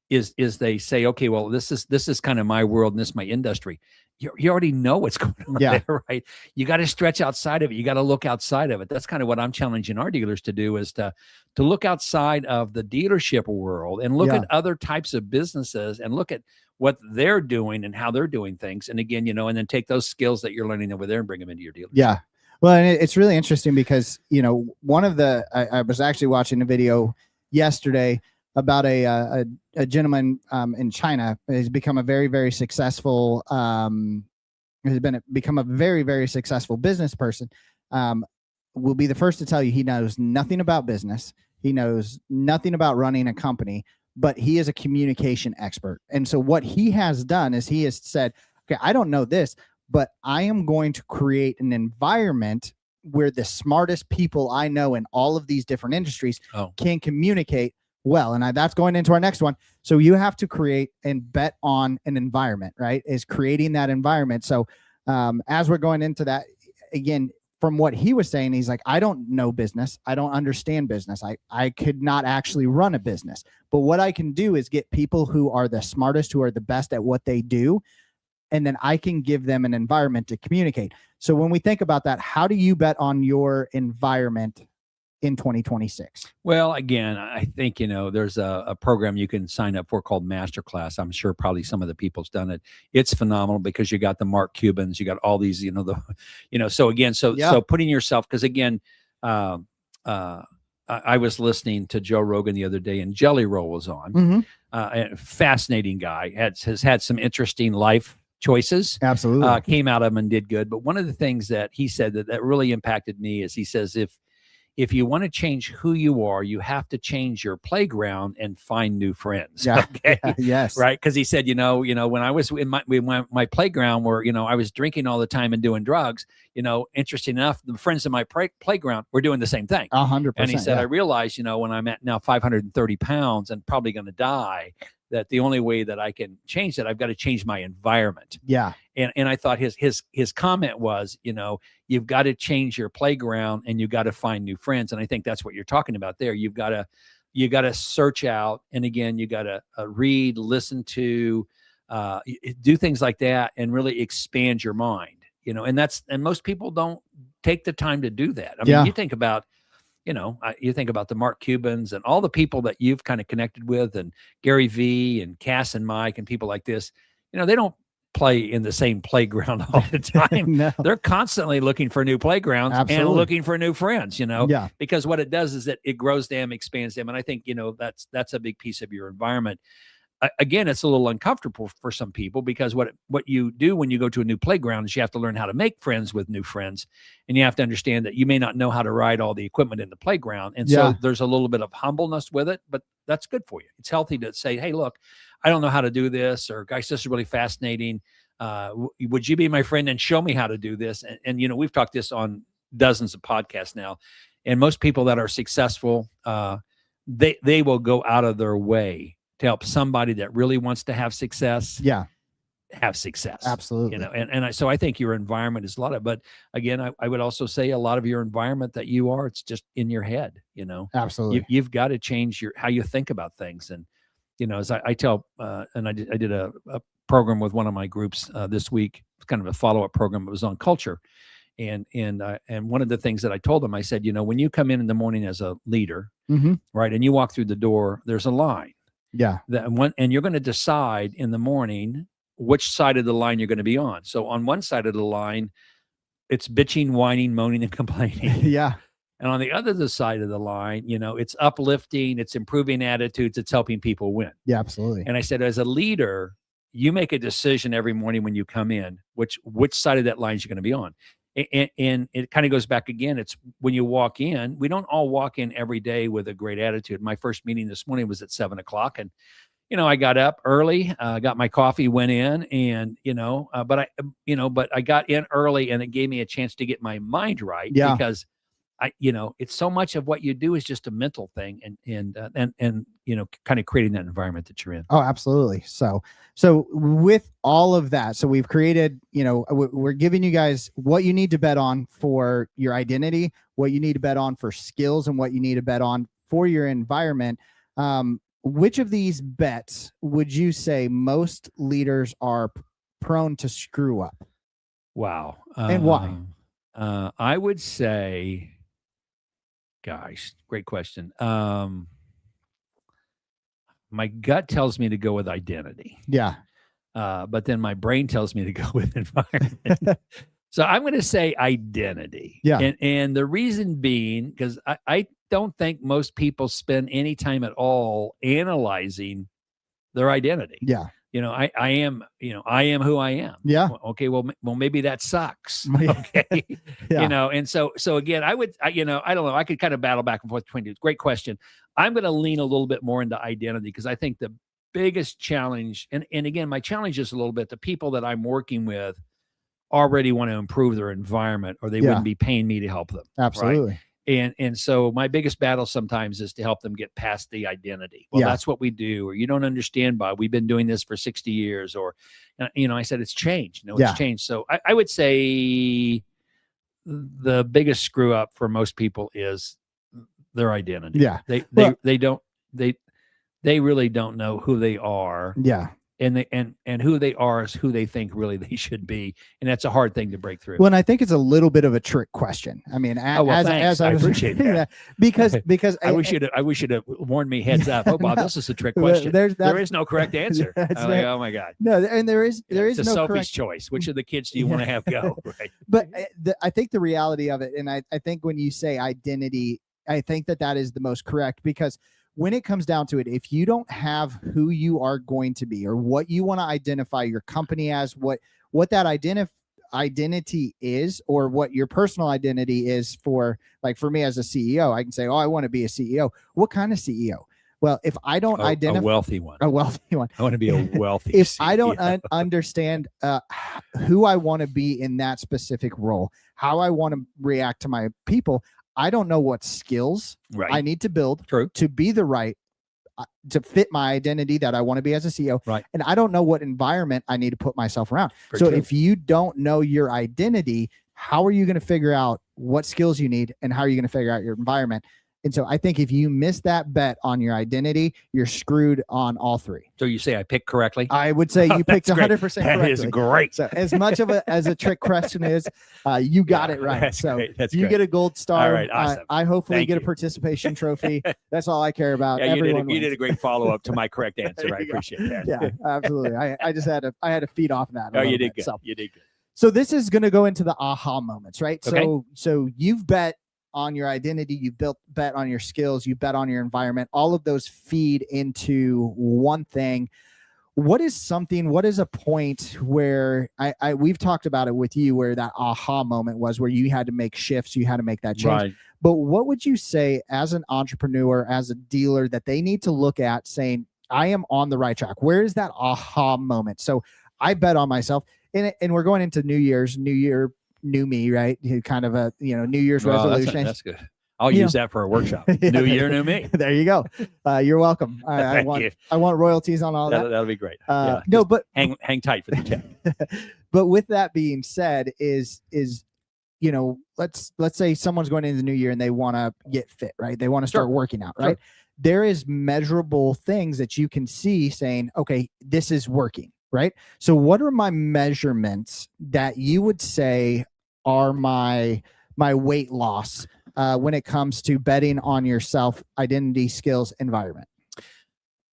is they say, okay, well, this is kind of my world and this is my industry. You already know what's going on there, right? You got to stretch outside of it. You got to look outside of it. That's kind of what I'm challenging our dealers to do, is to look outside of the dealership world and look at other types of businesses and look at what they're doing and how they're doing things. And again, and then take those skills that you're learning over there and bring them into your dealership. Yeah. Well, and it's really interesting because, one of I was actually watching a video yesterday about a gentleman in China. He's become a very, very successful, become a very, very successful business person. Will be the first to tell you he knows nothing about business. He knows nothing about running a company, but he is a communication expert. And so what he has done is he has said, okay, I don't know this, but I am going to create an environment where the smartest people I know in all of these different industries can communicate well. And that's going into our next one. So you have to create and bet on an environment, right? Is creating that environment. So as we're going into that, again, from what he was saying, he's like, I don't know business. I don't understand business. I could not actually run a business. But what I can do is get people who are the smartest, who are the best at what they do, and then I can give them an environment to communicate. So when we think about that, how do you bet on your environment in 2026? Well, again, I think, there's a program you can sign up for called Masterclass. I'm sure probably some of the people's done it. It's phenomenal because you got the Mark Cubans, you got all these, so again, so putting yourself, because again, I was listening to Joe Rogan the other day and Jelly Roll was on. A fascinating guy, has had some interesting life choices. Absolutely. Came out of them and did good. But one of the things that he said that really impacted me is he says, if you want to change who you are, you have to change your playground and find new friends. Yeah. Okay. Yes. Right. Because he said, when I was in my playground where, I was drinking all the time and doing drugs, interesting enough, the friends in my playground were doing the same thing. 100%. And he said, I realized, when I'm at now 530 pounds and probably going to die, that the only way that I can change that, I've got to change my environment. Yeah. And I thought his comment was, you've got to change your playground and you've got to find new friends. And I think that's what you're talking about there. You got to search out. And again, you got to read, listen to, do things like that and really expand your mind, and most people don't take the time to do that. I mean, you think about, you think about the Mark Cubans and all the people that you've kind of connected with, and Gary V and Cass and Mike and people like this, they don't play in the same playground all the time. No. They're constantly looking for new playgrounds. Absolutely. And looking for new friends, Yeah. because what it does is that it grows them, expands them. And I think, that's a big piece of your environment. Again, it's a little uncomfortable for some people because what you do when you go to a new playground is you have to learn how to make friends with new friends. And you have to understand that you may not know how to ride all the equipment in the playground. And so there's a little bit of humbleness with it, but that's good for you. It's healthy to say, hey, look, I don't know how to do this, or guys, this is really fascinating. Would you be my friend and show me how to do this? And we've talked this on dozens of podcasts now. And most people that are successful, they will go out of their way to help somebody that really wants to have success. Have success. Absolutely. So I think your environment is a lot of, but again, I would also say a lot of your environment that you are, it's just in your head, Absolutely. You've got to change how you think about things. And, as I tell, and I did a program with one of my groups this week, kind of a follow-up program. It was on culture. And one of the things that I told them, I said, when you come in the morning as a leader, right, and you walk through the door, there's a line. And you're going to decide in the morning which side of the line you're going to be on. So on one side of the line, it's bitching, whining, moaning, and complaining. And on the other side of the line, it's uplifting, it's improving attitudes, it's helping people win. Absolutely. And I said, as a leader, you make a decision every morning when you come in, which side of that line you're going to be on. And it kind of goes back again. It's when you walk in, we don't all walk in every day with a great attitude. My first meeting this morning was at 7:00, and I got up early, got my coffee, went in, and but I got in early, and it gave me a chance to get my mind right because it's so much of what you do is just a mental thing, and kind of creating that environment that you're in. Oh, absolutely. So with all of that, so we've created, we're giving you guys what you need to bet on for your identity, what you need to bet on for skills, and what you need to bet on for your environment. Which of these bets would you say most leaders are prone to screw up? Wow. And why? I would say, gosh, great question. My gut tells me to go with identity. Yeah. But then my brain tells me to go with environment. So I'm going to say identity. Yeah. And the reason being, because I don't think most people spend any time at all analyzing their identity. Yeah. I am who I am. Yeah. Okay. Well, maybe that sucks. Yeah. Okay. Yeah. And so again, I don't know. I could kind of battle back and forth between two. Great question. I'm going to lean a little bit more into identity, because I think the biggest challenge, and again, my challenge is a little bit, the people that I'm working with already want to improve their environment, or they wouldn't be paying me to help them. Absolutely. Right? And so my biggest battle sometimes is to help them get past the identity. Well, that's what we do, or you don't understand, Bob. We've been doing this for 60 years, or, I said, it's changed. No, it's changed. So I would say the biggest screw up for most people is their identity. Yeah. They really don't know who they are. Yeah. And who they are is who they think really they should be, and that's a hard thing to break through. Well, and I think it's a little bit of a trick question. I mean, as I appreciate that, because I wish you'd have warned me heads up. Oh, Bob, this is a trick question. There is no correct answer. Like, oh my God. No, and there is it's no Sophie's correct choice. Which of the kids do you want to have go? Right. But I think the reality of it, and I think when you say identity, I think that is the most correct, because when it comes down to it, if you don't have who you are going to be, or what you want to identify your company as, what that identity is, or what your personal identity is, for me as a CEO, I can say, oh, I want to be a CEO. What kind of CEO? Well, if I don't identify a wealthy one, I want to be a wealthy. if CEO. I don't understand who I want to be in that specific role, how I want to react to my people, I don't know what skills I need to build to be the right, to fit my identity that I want to be as a CEO. Right. And I don't know what environment I need to put myself around. If you don't know your identity, how are you going to figure out what skills you need, and how are you going to figure out your environment? And so I think if you miss that bet on your identity, you're screwed on all three. So you say I picked correctly? I would say you picked 100% correctly. That is great. So as much of as a trick question is, you got it right. That's so great. That's you great. get a gold star. All right, awesome. I hopefully Thank get a you. participation trophy. That's all I care about. Yeah, Everyone you did a wins. great follow-up to my correct answer. I appreciate that. Yeah, absolutely. I just had to feed off that. Oh, you did good. You did good. So this is going to go into the aha moments, right? Okay. So you've bet on your identity, you bet on your skills, you bet on your environment. All of those feed into one thing. What is a point where we've talked about it with you, where that aha moment was, where you had to make shifts, you had to make that change. Right. But what would you say as an entrepreneur, as a dealer, that they need to look at saying, I am on the right track? Where is that aha moment? So I bet on myself, and we're going into New Year, new me, right? Kind of a, New Year's resolution. That's good. I'll use that for a workshop. New year, new me. There you go. You're welcome. I want royalties on all that. That'll be great. No, but hang tight for the check. But with that being said, is let's say someone's going into the new year and they want to get fit, right? They want to start working out, right? Sure. There is measurable things that you can see saying, okay, this is working, right? So what are my measurements that you would say are my weight loss when it comes to betting on yourself, identity, skills, environment?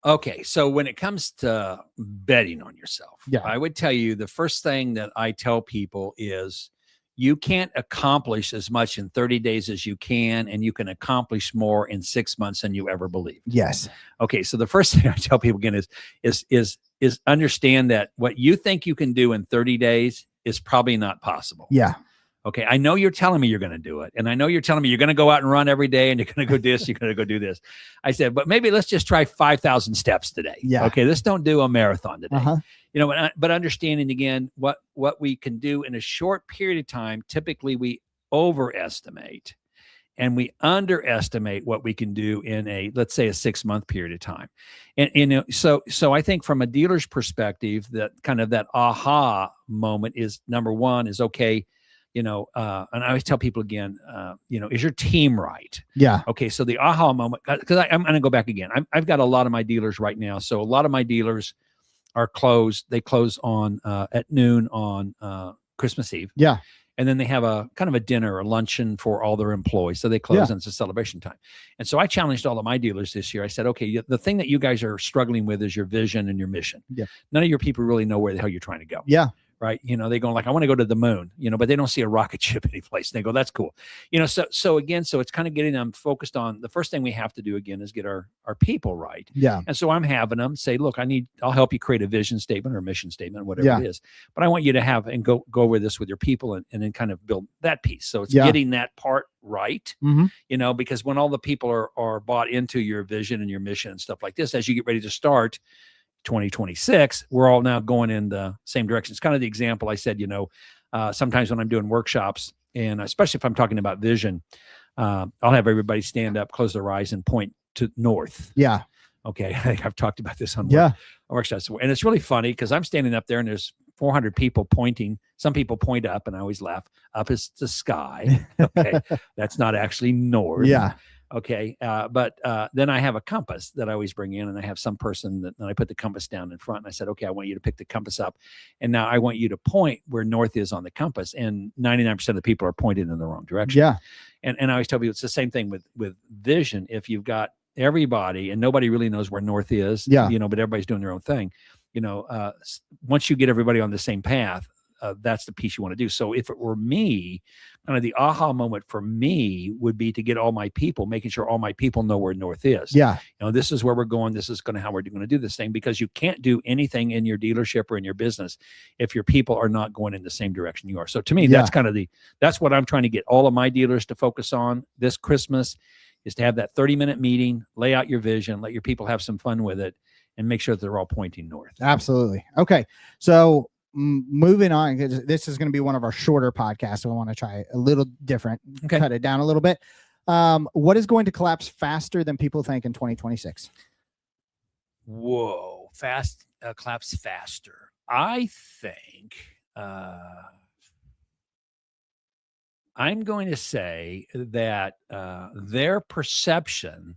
Okay, so when it comes to betting on yourself, I would tell you the first thing that I tell people is you can't accomplish as much in 30 days as you can, and you can accomplish more in 6 months than you ever believed. Yes. Okay, so the first thing I tell people again is understand that what you think you can do in 30 days is probably not possible. Yeah. Okay, I know you're telling me you're going to do it, and I know you're telling me you're going to go out and run every day, and you're going to go do this, you're going to go do this. I said, but maybe let's just try 5,000 steps today. Yeah. Okay, let's don't do a marathon today. Uh-huh. But understanding again what we can do in a short period of time. Typically, we overestimate, and we underestimate what we can do in let's say a 6-month period of time. And so I think from a dealer's perspective, that kind of that aha moment is number one is, okay, and I always tell people again, is your team right? Yeah. Okay. So the aha moment, because I'm going to go back again. I've got a lot of my dealers right now. So a lot of my dealers are closed. They close on at noon on Christmas Eve. Yeah. And then they have a kind of a dinner or luncheon for all their employees. So they close and it's a celebration time. And so I challenged all of my dealers this year. I said, okay, the thing that you guys are struggling with is your vision and your mission. Yeah. None of your people really know where the hell you're trying to go. Yeah. Right. They go like, I want to go to the moon, but they don't see a rocket ship anyplace. They go, that's cool. So again, so it's kind of getting them focused on the first thing we have to do again is get our people right. Yeah. And so I'm having them say, look, I'll help you create a vision statement or a mission statement, whatever it is. But I want you to have and go over this with your people and then kind of build that piece. So it's getting that part right, because when all the people are bought into your vision and your mission and stuff like this, as you get ready to start 2026, we're all now going in the same direction. It's kind of the example I said, sometimes when I'm doing workshops, and especially if I'm talking about vision, I'll have everybody stand up, close their eyes, and point to north. Yeah. Okay. I think I've talked about this on workshops. And it's really funny because I'm standing up there and there's 400 people pointing. Some people point up, and I always laugh. Up is the sky. Okay. That's not actually north. Yeah. Okay. But then I have a compass that I always bring in, and I have some person that I put the compass down in front, and I said, okay, I want you to pick the compass up. And now I want you to point where north is on the compass. And 99% of the people are pointed in the wrong direction. Yeah. And I always tell people it's the same thing with vision. If you've got everybody and nobody really knows where north is, but everybody's doing their own thing, once you get everybody on the same path, that's the piece you want to do. So if it were me, kind of the aha moment for me would be to get all my people, making sure all my people know where north is. Yeah. This is where we're going. This is how we're going to do this thing, because you can't do anything in your dealership or in your business if your people are not going in the same direction you are. So to me, that's kind of that's what I'm trying to get all of my dealers to focus on this Christmas, is to have that 30-minute meeting, lay out your vision, let your people have some fun with it, and make sure that they're all pointing north. Absolutely. Okay. So moving on, because this is going to be one of our shorter podcasts, so I want to try a little different, cut it down a little bit. What is going to collapse faster than people think in 2026? Whoa, collapse faster. I think I'm going to say that their perception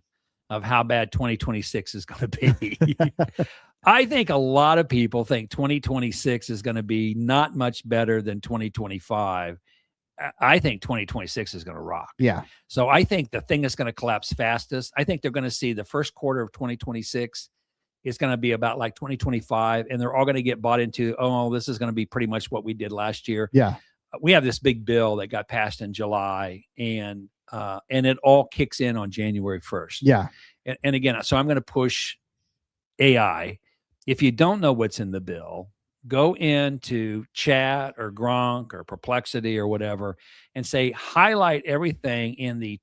of how bad 2026 is going to be. I think a lot of people think 2026 is going to be not much better than 2025. I think 2026 is going to rock. Yeah. So I think the thing that's going to collapse fastest, I think they're going to see the first quarter of 2026 is going to be about like 2025, and they're all going to get bought into, this is going to be pretty much what we did last year. Yeah. We have this big bill that got passed in July, and it all kicks in on January 1st. Yeah. And again, so I'm going to push AI. If you don't know what's in the bill, go into Chat or Gronk or Perplexity or whatever and say, highlight everything in the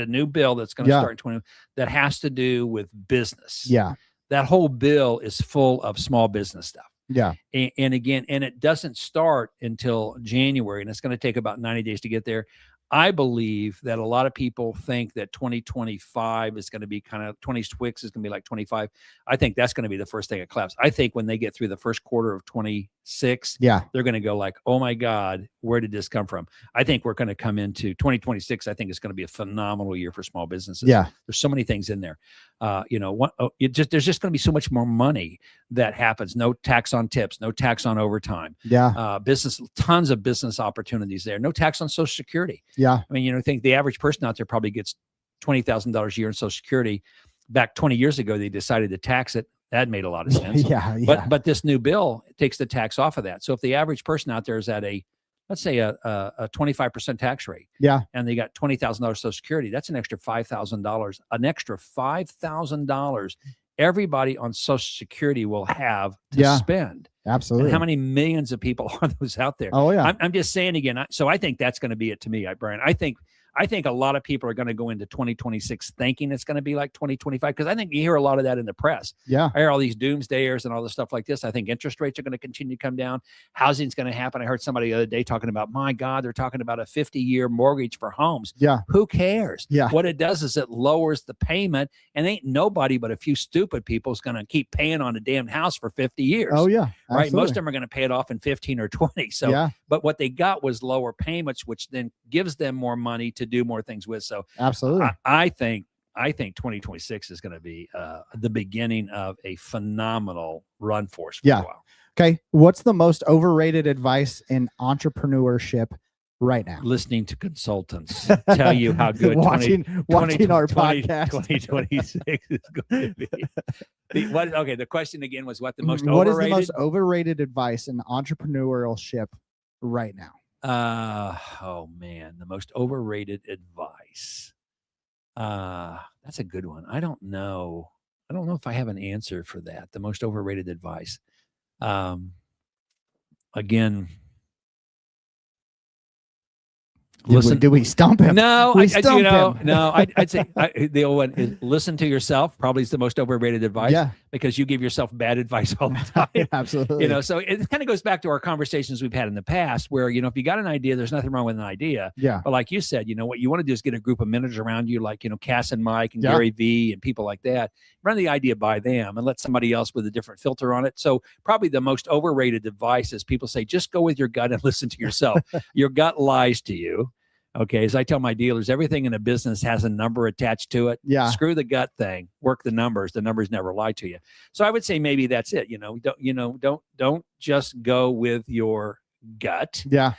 new bill that's going to start in 20 that has to do with business. Yeah. That whole bill is full of small business stuff. Yeah. And again, it doesn't start until January, and it's going to take about 90 days to get there. I believe that a lot of people think that 2025 is going to be kind of 26 is going to be like 25. I think that's going to be the first thing that collapses. I think when they get through the first quarter of 26, they're going to go like, oh my God, where did this come from? I think we're going to come into 2026. I think it's going to be a phenomenal year for small businesses. Yeah. There's so many things in there. There's just going to be so much more money that happens. No tax on tips, no tax on overtime. Yeah. Tons of business opportunities there. No tax on Social Security. Yeah. I mean, I think the average person out there probably gets $20,000 a year in Social Security. Back 20 years ago, they decided to tax it. That made a lot of sense. But this new bill takes the tax off of that. So if the average person out there is at let's say a 25% tax rate, and they got $20,000 Social Security, that's an extra $5,000. An extra $5,000 everybody on Social Security will have to spend. Absolutely. And how many millions of people are those out there? Oh yeah. I'm just saying again. So I think that's going to be it to me, Brian. I think I think a lot of people are going to go into 2026 thinking it's going to be like 2025, because I think you hear a lot of that in the press. Yeah. I hear all these doomsdayers and all this stuff like this. I think interest rates are going to continue to come down. Housing's going to happen. I heard somebody the other day talking about, my God, they're talking about a 50-year mortgage for homes. Yeah. Who cares? Yeah. What it does is it lowers the payment, and ain't nobody but a few stupid people is going to keep paying on a damn house for 50 years. Oh yeah. Right. Absolutely. Most of them are going to pay it off in 15 or 20. So, yeah. but what they got was lower payments, which then gives them more money to do more things with. So Absolutely. I think 2026 is going to be the beginning of a phenomenal run for us for a while. Okay. What's the most overrated advice in entrepreneurship right now? Listening to consultants tell you how good watching our podcast. 2026 is going to be. The question again was what the most What overrated? is the most overrated advice in entrepreneurship right now? Oh man, the most overrated advice. That's a good one. I don't know if I have an answer for that. The most overrated advice. Again, Did we stump him? No, We I'd stumped him. no. I'd say the old one is listen to yourself. Probably is the most overrated advice. Yeah. Because you give yourself bad advice all the time. Absolutely. So it kind of goes back to our conversations we've had in the past, where if you got an idea, there's nothing wrong with an idea. Yeah. But like you said, what you want to do is get a group of managers around you, like Cass and Mike and Gary V and people like that. Run the idea by them and let somebody else with a different filter on it. So probably the most overrated advice is people say, just go with your gut and listen to yourself. Your gut lies to you. Okay, as I tell my dealers, everything in a business has a number attached to it. Yeah. Screw the gut thing. Work the numbers. The numbers never lie to you. So I would say maybe that's it. Don't just go with your gut. Yeah.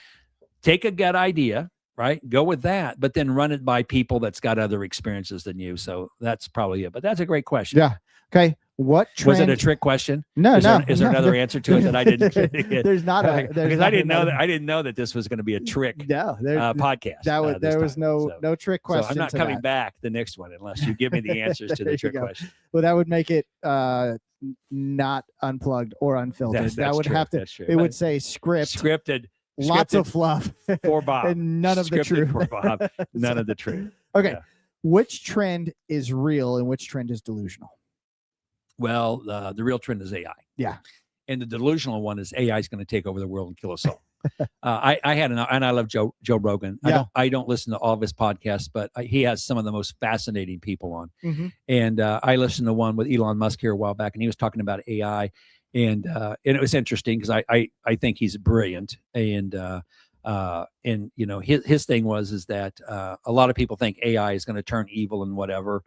Take a gut idea, right? Go with that, but then run it by people that's got other experiences than you. So that's probably it. But that's a great question. Yeah. Okay. What trend? Was it a trick question? No, is no. Is there another answer to it that I didn't? There's not a. Because I didn't know that this was going to be a trick. No, podcast. There was no trick question. So I'm not coming back the next one unless you give me the answers to the trick question. Well, that would make it not unplugged or unfiltered. That would true. have to. That's true. It would say scripted. Lots of fluff for Bob and none of the truth. For Bob, none of the truth. Okay, which trend is real and which trend is delusional? Well, the real trend is AI. Yeah. And the delusional one is AI is going to take over the world and kill us all. I love Joe Rogan. Yeah. I don't listen to all of his podcasts, but he has some of the most fascinating people on. Mm-hmm. And I listened to one with Elon Musk here a while back, and he was talking about AI. And it was interesting because I think he's brilliant. And his thing is that a lot of people think AI is going to turn evil and whatever.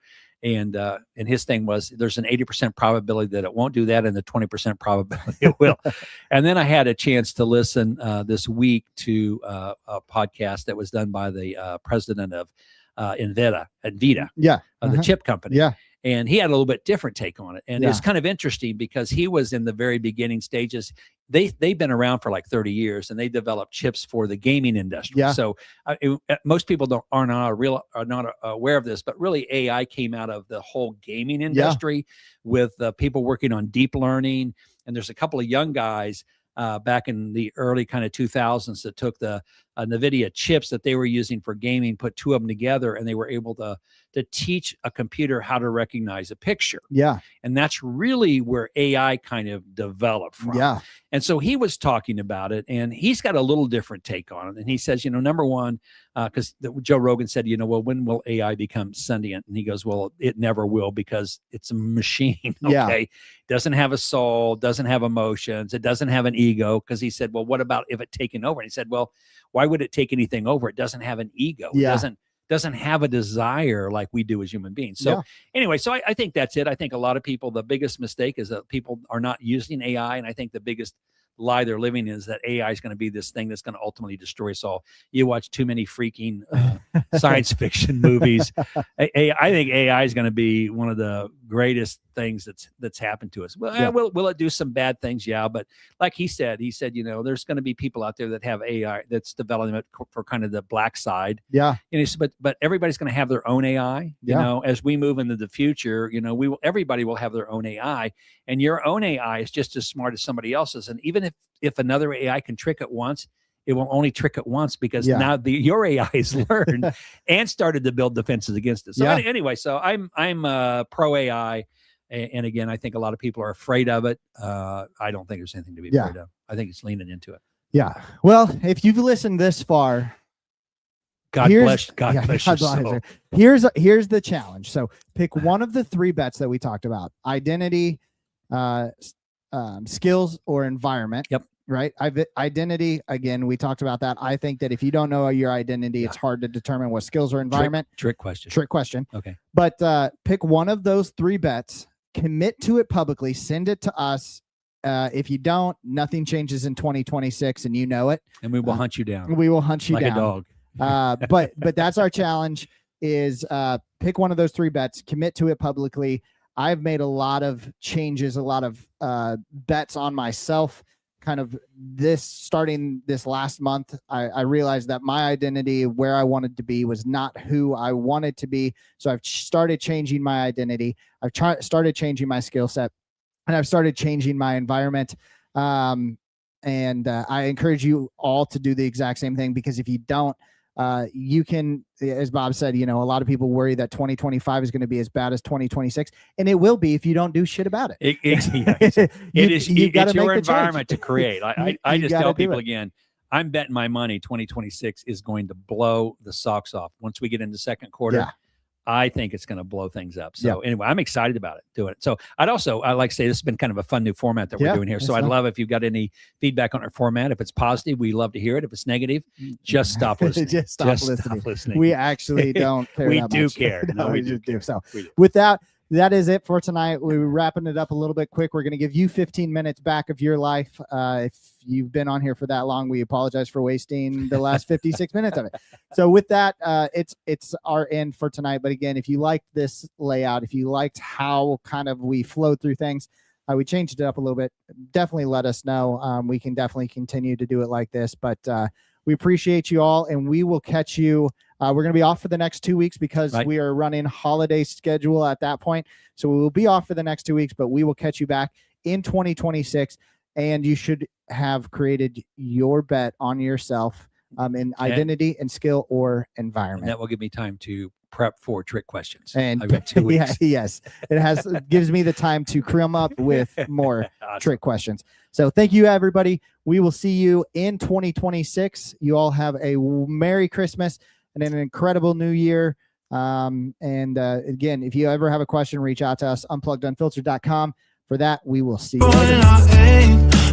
And his thing was there's an 80% probability that it won't do that and the 20% probability it will. And then I had a chance to listen this week to a podcast that was done by the president of Nvidia, the chip company. Yeah. And he had a little bit different take on it. And Yeah. it's kind of interesting because he was in the very beginning stages. They've been around for like 30 years and they developed chips for the gaming industry. Yeah. So most people are not aware of this, but really AI came out of the whole gaming industry with people working on deep learning. And there's a couple of young guys back in the early kind of 2000s that took the NVIDIA chips that they were using for gaming, put two of them together, and they were able to teach a computer how to recognize a picture. Yeah. And that's really where AI kind of developed from. Yeah. And so he was talking about it, and he's got a little different take on it. And he says, number one, because Joe Rogan said, well, when will AI become sentient? And he goes, well, it never will because it's a machine. Okay. Doesn't have a soul, doesn't have emotions, it doesn't have an ego. Because he said, well, what about if it taken over? And he said, well, why would it take anything over? It doesn't have an ego. Yeah. It doesn't have a desire like we do as human beings. So anyway, so I think that's it. I think a lot of people, the biggest mistake is that people are not using AI. And I think the biggest lie they're living in is that AI is going to be this thing that's going to ultimately destroy us all. You watch too many freaking science fiction movies. I think AI is going to be one of the greatest things that's happened to us. Well, will it do some bad things? Yeah. But like he said, there's going to be people out there that have AI that's developing it for kind of the black side. Yeah. And but everybody's going to have their own AI, as we move into the future, everybody will have their own AI, and your own AI is just as smart as somebody else's. And even if another AI can trick it once, it will only trick it once because Yeah. now your AI has learned and started to build defenses against it. So Yeah. anyway, so I'm pro AI. And again, I think a lot of people are afraid of it. I don't think there's anything to be Yeah. afraid of. I think it's leaning into it. Yeah. Well, if you've listened this far, God bless your God soul. bless. Here's the challenge. So pick one of the 3 bets that we talked about: identity, skills, or environment. Yep. Right. Identity. Again, we talked about that. I think that if you don't know your identity, it's hard to determine what skills or environment. Trick question. Trick question. Okay. But pick one of those 3 bets, commit to it publicly, send it to us. If you don't, nothing changes in 2026, and you know it. And we will hunt you down We will hunt you like down. a dog. But that's our challenge: is pick one of those 3 bets, commit to it publicly. I've made a lot of changes, a lot of bets on myself. Kind of starting this last month, I realized that my identity, where I wanted to be, was not who I wanted to be. So I've started changing my identity. I've started changing my skill set, and I've started changing my environment. And I encourage you all to do the exact same thing, because if you don't, you can, as Bob said, a lot of people worry that 2025 is going to be as bad as 2026, and it will be if you don't do shit about it. It's your environment to create. I just tell people again, I'm betting my money 2026 is going to blow the socks off. Once we get into second quarter, I think it's going to blow things up. So anyway, I'm excited about it, doing it. So I like to say this has been kind of a fun new format that we're doing here. So I'd love if you've got any feedback on our format. If it's positive, we love to hear it. If it's negative, just stop listening. just stop listening. We actually don't care. We that do much. care. No, we just do. So we do. with that is it for tonight. We're wrapping it up a little bit quick. We're going to give you 15 minutes back of your life. If you've been on here for that long, we apologize for wasting the last 56 minutes of it. So with that, it's our end for tonight. But again, if you liked this layout, if you liked how kind of we flowed through things, we changed it up a little bit. Definitely let us know. We can definitely continue to do it like this. But we appreciate you all, and we will catch you. We're going to be off for the next 2 weeks because we are running holiday schedule at that point. So we will be off for the next 2 weeks, but we will catch you back in 2026. And you should have created your bet on yourself in identity and skill or environment. And that will give me time to prep for trick questions. And I've got 2 weeks. Yes, it gives me the time to come up with more Awesome. trick questions. So thank you, everybody. We will see you in 2026. You all have a Merry Christmas and an incredible New Year. Again, if you ever have a question, reach out to us, unpluggedunfiltered.com. For that, we will see you later.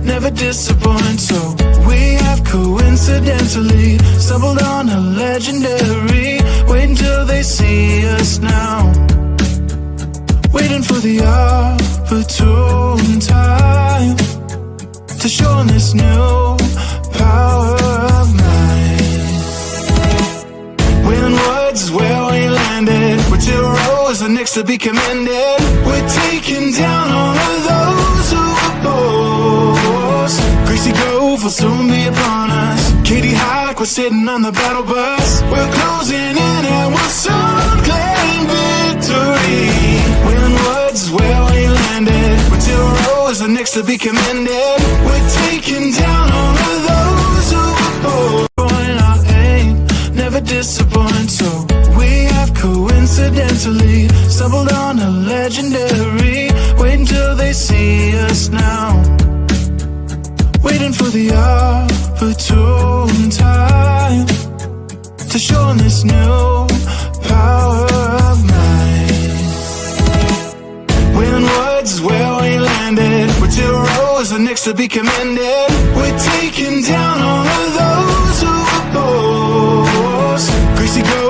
Never disappoint, so we have coincidentally stumbled on a legendary. Wait until they see us now, waiting for the opportune time to show them this new power of mine. Wailing Woods is where we landed. We're 2 rows, the next to be commended. We're taking down all of those who oppose. Greasy Grove will soon be upon us. Katie Hike, we're sitting on the battle bus. We're closing in and we'll soon claim victory. Wailing Woods is where we landed. We're 2 rows, the next to be commended. We're taking down all of those who oppose. Our aim never disappoint, so we have coincidentally stumbled on a legendary. Wait until they see us now, waiting for the opportune time to show them this new power of mine. Wailing Woods is where we landed. We're 2 rows, the next to be commended. We're taking down all of those who oppose. Greasy Grove